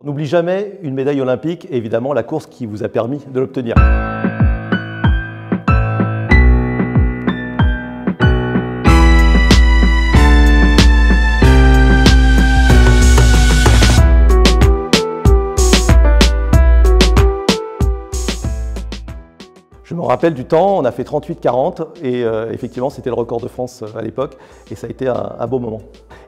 N'oublie jamais une médaille olympique et évidemment la course qui vous a permis de l'obtenir. Je me rappelle du temps, on a fait 38-40 et effectivement c'était le record de France à l'époque et ça a été un beau moment.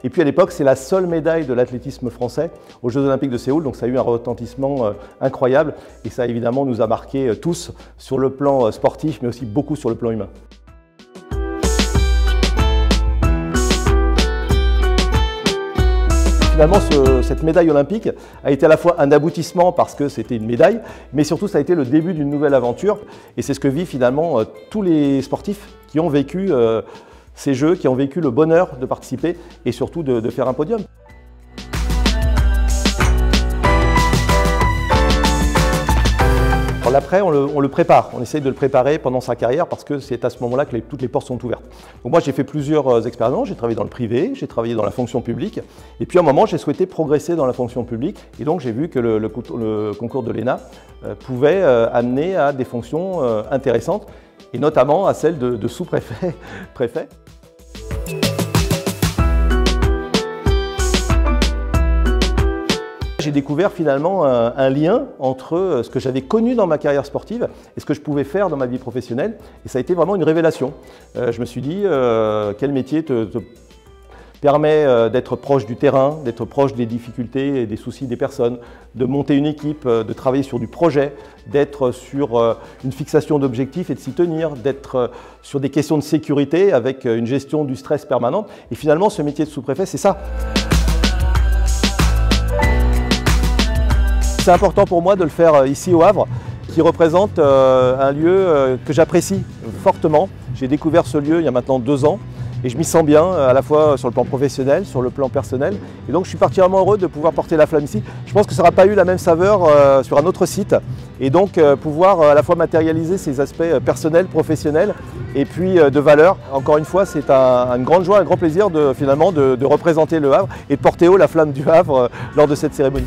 Et puis à l'époque c'est la seule médaille de l'athlétisme français aux Jeux Olympiques de Séoul, donc ça a eu un retentissement incroyable et ça évidemment nous a marqué tous sur le plan sportif mais aussi beaucoup sur le plan humain. Finalement, cette médaille olympique a été à la fois un aboutissement parce que c'était une médaille, mais surtout ça a été le début d'une nouvelle aventure. Et c'est ce que vivent finalement tous les sportifs qui ont vécu ces Jeux, qui ont vécu le bonheur de participer et surtout de faire un podium. L'après, on le prépare, on essaye de le préparer pendant sa carrière parce que c'est à ce moment-là que toutes les portes sont ouvertes. Donc moi j'ai fait plusieurs expériences, j'ai travaillé dans le privé, j'ai travaillé dans la fonction publique et puis à un moment j'ai souhaité progresser dans la fonction publique et donc j'ai vu que le concours de l'ENA pouvait amener à des fonctions intéressantes et notamment à celle de sous-préfet, préfet. J'ai découvert finalement un lien entre ce que j'avais connu dans ma carrière sportive et ce que je pouvais faire dans ma vie professionnelle. Et ça a été vraiment une révélation. Je me suis dit, quel métier te permet d'être proche du terrain, d'être proche des difficultés et des soucis des personnes, de monter une équipe, de travailler sur du projet, d'être sur une fixation d'objectifs et de s'y tenir, d'être sur des questions de sécurité avec une gestion du stress permanente. Et finalement, ce métier de sous-préfet, c'est ça. C'est important pour moi de le faire ici au Havre, qui représente un lieu que j'apprécie fortement. J'ai découvert ce lieu il y a maintenant 2 ans et je m'y sens bien, à la fois sur le plan professionnel, sur le plan personnel. Et donc je suis particulièrement heureux de pouvoir porter la flamme ici. Je pense que ça n'aura pas eu la même saveur sur un autre site. Et donc pouvoir à la fois matérialiser ces aspects personnels, professionnels et puis de valeur. Encore une fois, c'est une grande joie, un grand plaisir finalement de représenter le Havre et de porter haut la flamme du Havre lors de cette cérémonie.